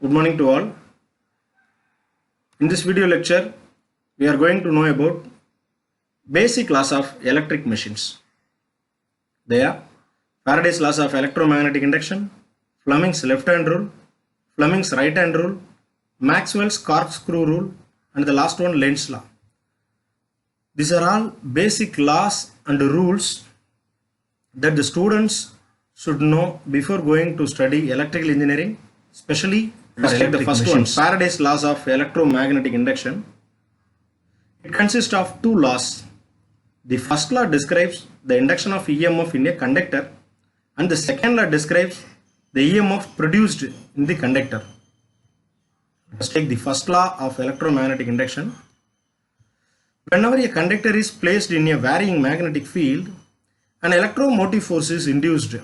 Good morning to all. In this video lecture, we are going to know about basic laws of electric machines. They are Faraday's laws of electromagnetic induction, Fleming's left-hand rule, Fleming's right-hand rule, Maxwell's corkscrew rule, and the last one, Lenz's law. These are all basic laws and rules that the students should know before going to study electrical engineering, especially let's take the first one, Faraday's laws of electromagnetic induction. It consists of two laws. The first law describes the induction of EMF in a conductor, and the second law describes the EMF produced in the conductor. Let's take the first law of electromagnetic induction. Whenever a conductor is placed in a varying magnetic field, an electromotive force is induced.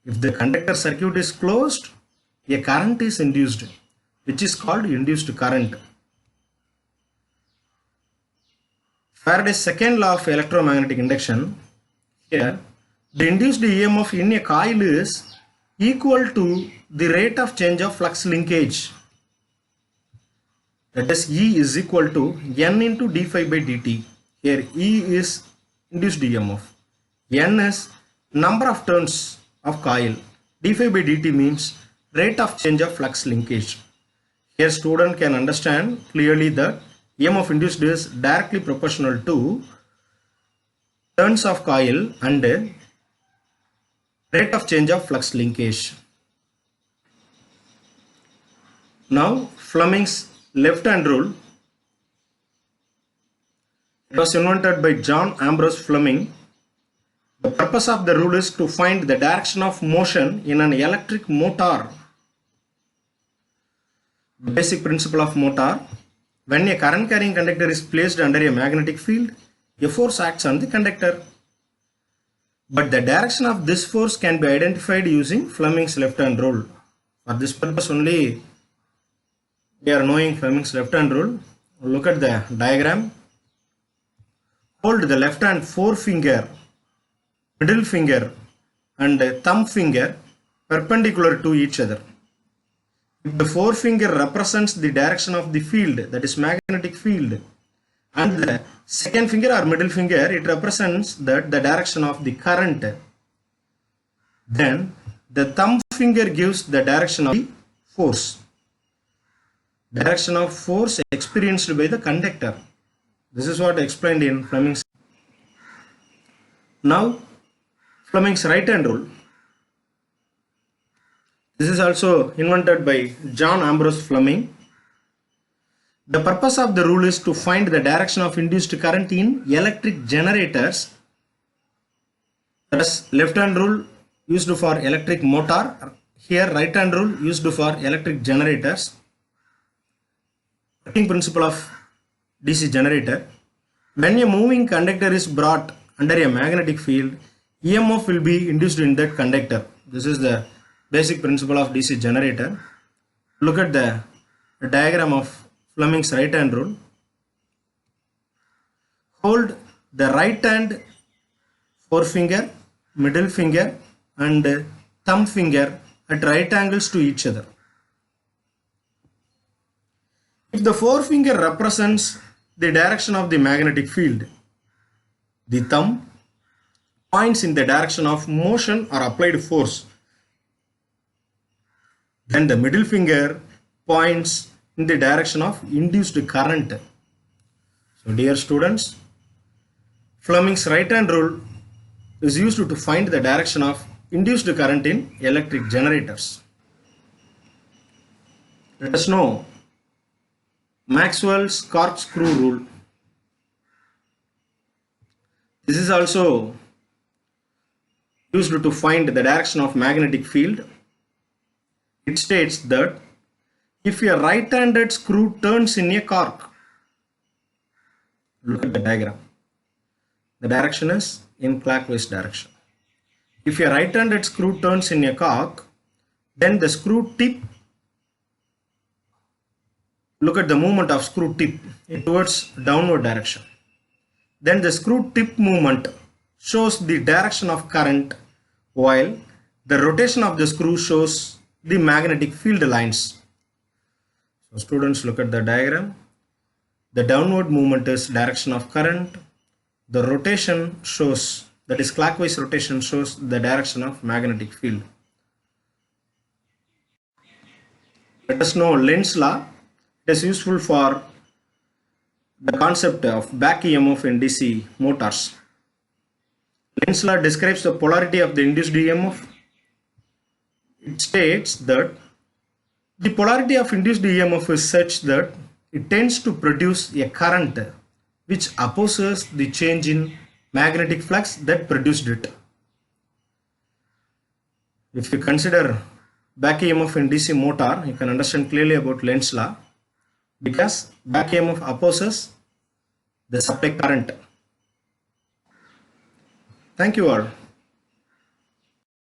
If the conductor circuit is closed, a current is induced, which is called induced current. Faraday's second law of electromagnetic induction. Here, the induced EMF in a coil is equal to the rate of change of flux linkage. That is, E is equal to N into d phi by dt. Here, E is induced EMF. N is number of turns of coil. d phi by dt means rate of change of flux linkage. Here student can understand clearly that EMF induced is directly proportional to turns of coil and rate of change of flux linkage. Now Fleming's left-hand rule. It was invented by John Ambrose Fleming. The purpose of the rule is to find the direction of motion in an electric motor. The basic principle of motor: when a current carrying conductor is placed under a magnetic field, a force acts on the conductor. But the direction of this force can be identified using Fleming's left-hand rule. For this purpose only we are knowing Fleming's left-hand rule. Look at the diagram. Hold the left hand forefinger, middle finger and thumb finger perpendicular to each other. If the forefinger represents the direction of the field, that is magnetic field, and the second finger or middle finger, it represents the direction of the current, then the thumb finger gives the direction of the force. Direction of force experienced by the conductor. This is what explained in Fleming's. Now Fleming's right-hand rule. This is also invented by John Ambrose Fleming. The purpose of the rule is to find the direction of induced current in electric generators. That is, left-hand rule used for electric motor. Here right-hand rule used for electric generators. Working principle of DC generator. When a moving conductor is brought under a magnetic field, EMF will be induced in that conductor. This is the basic principle of DC generator. Look at the diagram of Fleming's right-hand rule. Hold the right hand forefinger, middle finger and thumb finger at right angles to each other. If the forefinger represents the direction of the magnetic field, the thumb points in the direction of motion or applied force. Then the middle finger points in the direction of induced current. So dear students, Fleming's right-hand rule is used to find the direction of induced current in electric generators. Let us know Maxwell's corkscrew rule. This is also used to find the direction of magnetic field. It states that if a right-handed screw turns in a cork, look at the diagram. The direction is in clockwise direction. If a right-handed screw turns in a cork, then the screw tip, look at the movement of screw tip towards downward direction. Then the screw tip movement shows the direction of current, while the rotation of the screw shows the magnetic field lines. So students, look at the diagram. The downward movement is direction of current. The rotation shows, that is clockwise rotation, shows the direction of magnetic field. Let us know Lenz's law. It is useful for the concept of back EMF in DC motors. Lenz's law describes the polarity of the induced EMF. It states that the polarity of induced EMF is such that it tends to produce a current which opposes the change in magnetic flux that produced it. If you consider back EMF in DC motor, you can understand clearly about Lenz's law, because back EMF opposes the supply current. Thank you all.